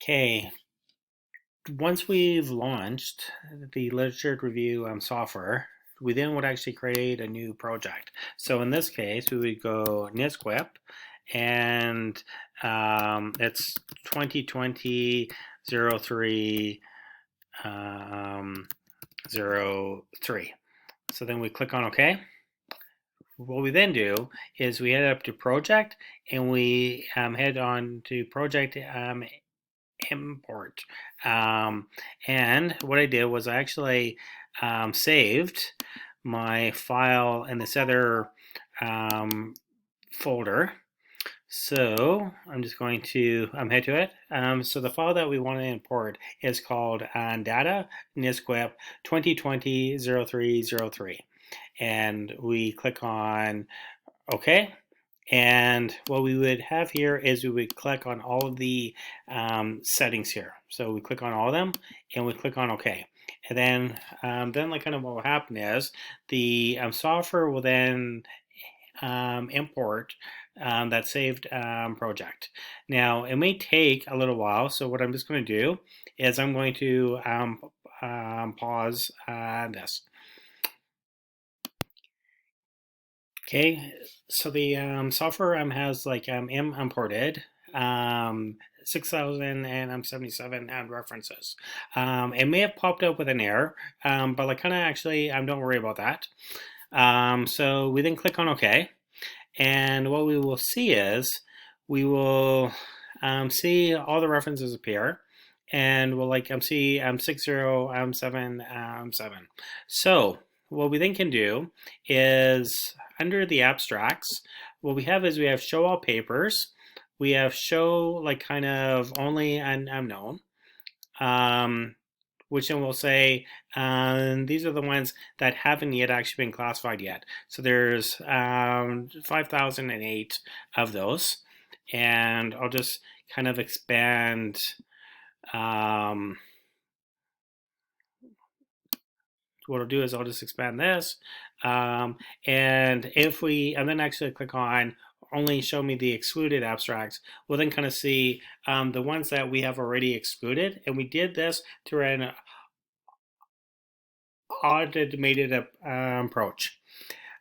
Okay, once we've launched the literature review software, we then would actually create a new project. So in this case, we would go NSQIP, and it's 2020 03 03. So then we click on OK. What we then do is we head up to project, and we head on to project import. And what I did was I actually saved my file in this other folder. So I'm just going to head to it. So the file that we want to import is called data NSQIP 2020-0303. And we click on OK. And what we would have here is we would click on all of the settings here. So we click on all of them, and we click on OK. And then like kind of what will happen is the software will then import that saved project. Now it may take a little while, so what I'm just going to do is I'm going to pause this. Okay, so the software has like imported 6,077 references. It may have popped up with an error, but like kind of actually don't worry about that. So we then click on OK, and what we will see is we will see all the references appear, and we'll like see 6077. So what we then can do is under the abstracts, what we have is we have show all papers, we have show like kind of only an unknown, which then will say these are the ones that haven't yet actually been classified yet. So there's 5,008 of those, and I'll just kind of expand what I'll do is I'll just expand this, and then actually click on only show me the excluded abstracts, we'll then kind of see the ones that we have already excluded, and we did this through an automated approach.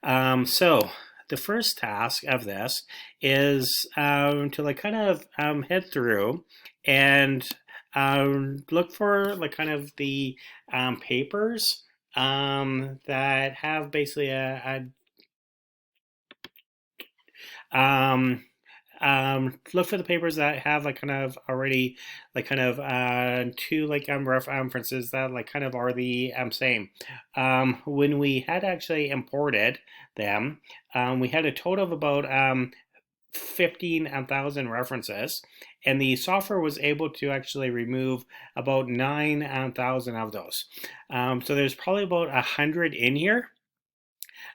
So the first task of this is to like kind of head through and look for like kind of the papers that have basically look for the papers that have like kind of already like kind of two like references that like kind of are the same. When we had actually imported them, we had a total of about 15,000 references, and the software was able to actually remove about 9,000 of those. So there's probably about 100 in here.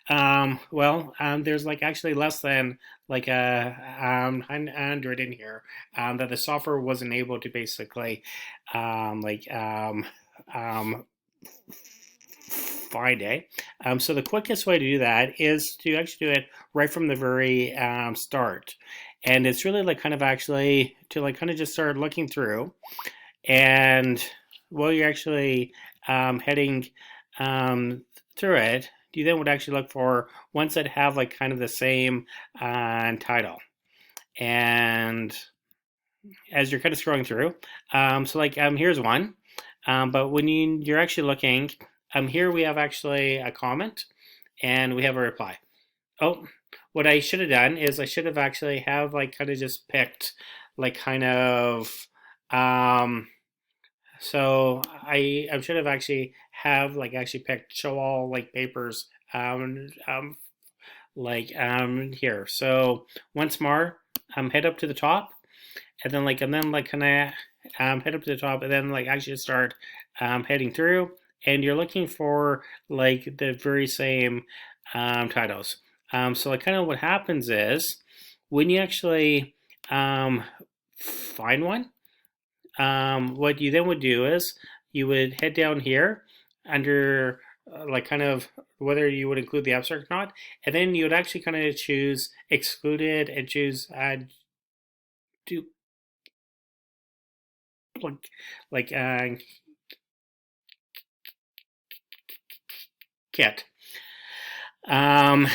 There's like actually less than like a 100 in here that the software wasn't able to basically find it. So the quickest way to do that is to actually do it right from the very start. And it's really like kind of actually to like kind of just start looking through, and while you're actually heading through it, you then would actually look for ones that have like kind of the same title. And as you're kind of scrolling through, so like here's one, but when you're actually looking, here we have actually a comment, and we have a reply. Oh, what I should have done is I should have actually have like kind of just picked like kind of so I should have actually have like actually picked show all like papers here. So once more, head up to the top, and then kind of head up to the top, and then like actually start heading through, and you're looking for like the very same titles. So like kind of what happens is when you actually find one, what you then would do is you would head down here under like kind of whether you would include the abstract or not, and then you would actually kind of choose excluded and choose like kit. Um,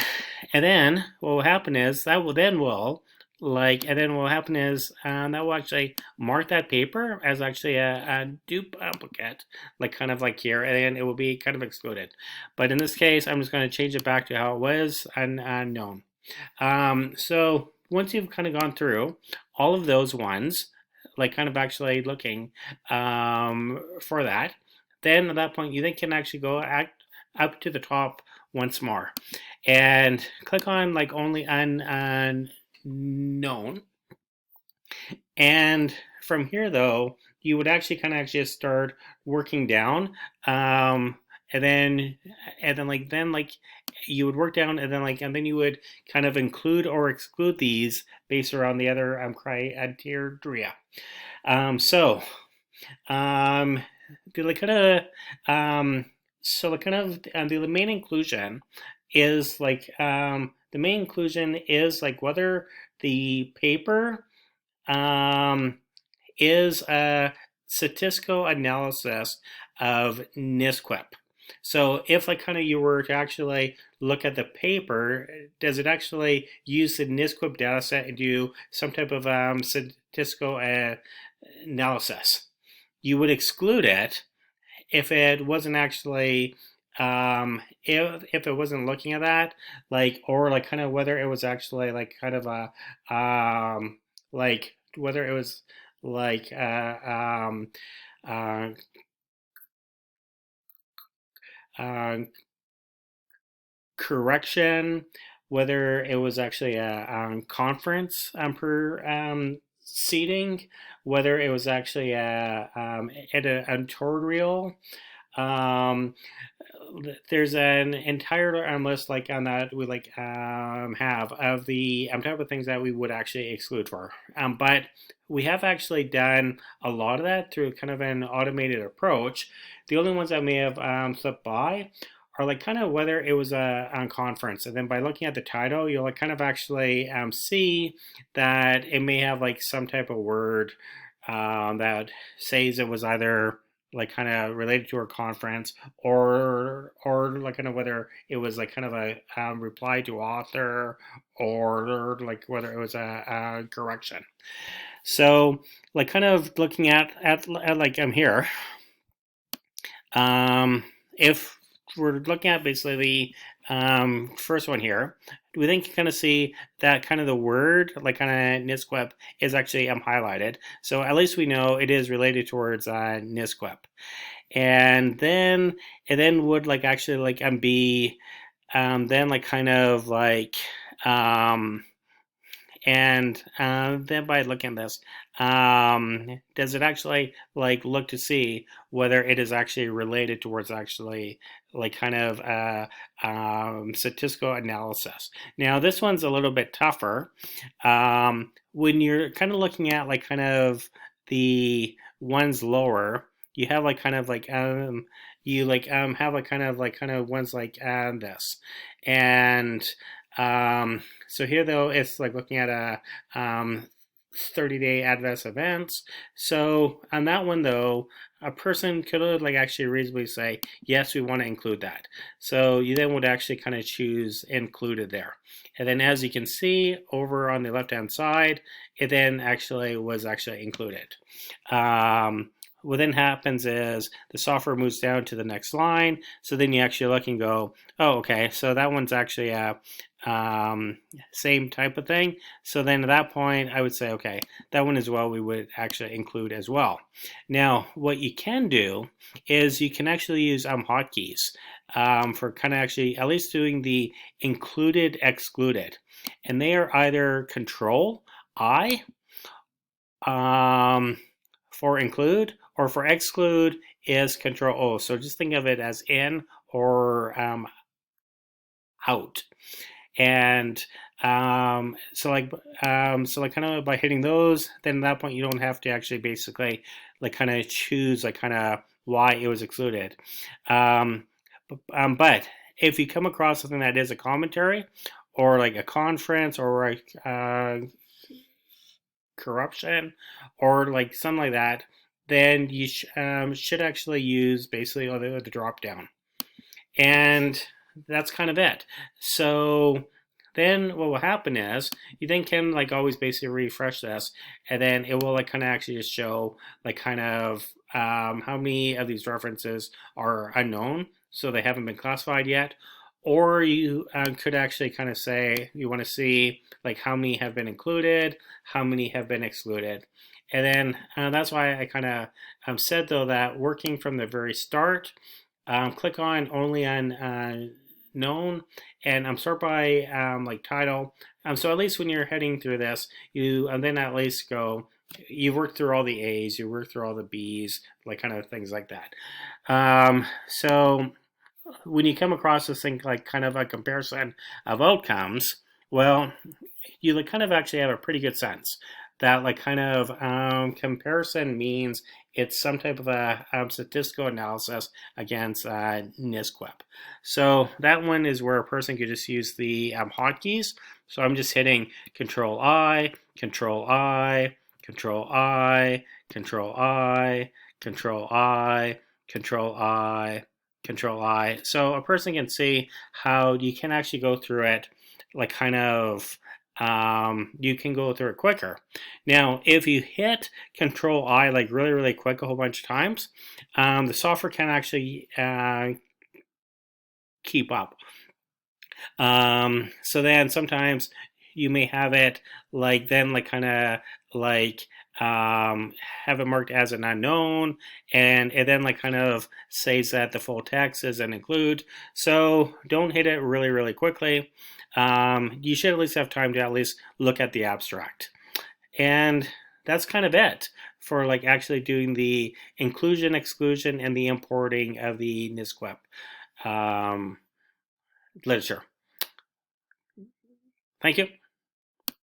and then what will happen is that will then will like, and then what will happen is that will actually mark that paper as actually a duplicate, like kind of like here, and then it will be kind of excluded. But in this case, I'm just going to change it back to how it was unknown. So once you've kind of gone through all of those ones, like kind of actually looking for that, then at that point you then can actually go up to the top once more and click on like only unknown. And from here though, you would actually kind of just start working down. And then like you would work down and then you would kind of include or exclude these based around the other criteria. So the like kind of so the kind of the main inclusion is like the main inclusion is like whether the paper um, is a statistical analysis of NSQIP. So if like kind of you were to actually look at the paper, does it actually use the NSQIP data set and do some type of statistical analysis? You would exclude it if it wasn't actually if it wasn't looking at that, like, or like kind of whether it was actually like kind of a like whether it was like uh, uh, correction, whether it was actually a conference per seating, whether it was actually a editorial. Um, there's an entire list like on that we like have of the type of things that we would actually exclude for. But we have actually done a lot of that through kind of an automated approach. The only ones that may have slipped by are like kind of whether it was a conference, and then by looking at the title, you'll like kind of actually see that it may have like some type of word that says it was either like kind of related to a conference or like kind of whether it was like kind of a reply to author or like whether it was a correction. So like kind of looking at like I'm here, if we're looking at basically the first one here, we then can kind of see that kind of the word, like kind of NSQIP, is actually highlighted. So at least we know it is related towards NSQIP. And then it then would like actually like be then like kind of like and then by looking at this, does it actually like look to see whether it is actually related towards actually like kind of statistical analysis? Now this one's a little bit tougher. When you're kind of looking at like kind of the ones lower, you have like kind of like you like have like kind of ones like this, and so here though it's like looking at a 30-day adverse events. So on that one though, a person could like actually reasonably say, yes, we want to include that. So you then would actually kind of choose included there. And then as you can see over on the left hand side, it then actually was actually included. What then happens is the software moves down to the next line. So then you actually look and go, oh, okay, so that one's actually a same type of thing. So then at that point, I would say, okay, that one as well, we would actually include as well. Now, what you can do is you can actually use hotkeys for kind of actually at least doing the included, excluded. And they are either Control I for include, or for exclude is Control O. So just think of it as in or out. And so like kind of by hitting those, then at that point you don't have to actually basically like kind of choose like kind of why it was excluded. But if you come across something that is a commentary or like a conference or like corruption or like something like that, then you should actually use basically the drop down. And that's kind of it. So then what will happen is you then can like always basically refresh this, and then it will like kind of actually just show like kind of how many of these references are unknown, so they haven't been classified yet. Or you could actually kind of say you want to see like how many have been included, how many have been excluded. And then that's why I kind of said though that working from the very start, click on only on known, and sort by like title. So at least when you're heading through this, you then at least go. You work through all the A's, you work through all the B's, like kind of things like that. So when you come across this thing like kind of a comparison of outcomes, well, you like kind of actually have a pretty good sense that like kind of comparison means it's some type of a statistical analysis against NSQIP. So that one is where a person could just use the hotkeys. So I'm just hitting Control I, Control I, Control I, Control I, Control I, Control I, Control I. So a person can see how you can actually go through it like kind of you can go through it quicker. Now, if you hit Control I like really, really quick a whole bunch of times, the software can actually keep up. So then sometimes you may have it like then like kind of like have it marked as an unknown, and it then like kind of says that the full text is an include. So don't hit it really, really quickly. You should at least have time to at least look at the abstract. And that's kind of it for like actually doing the inclusion, exclusion, and the importing of the NSQIP literature. Thank you.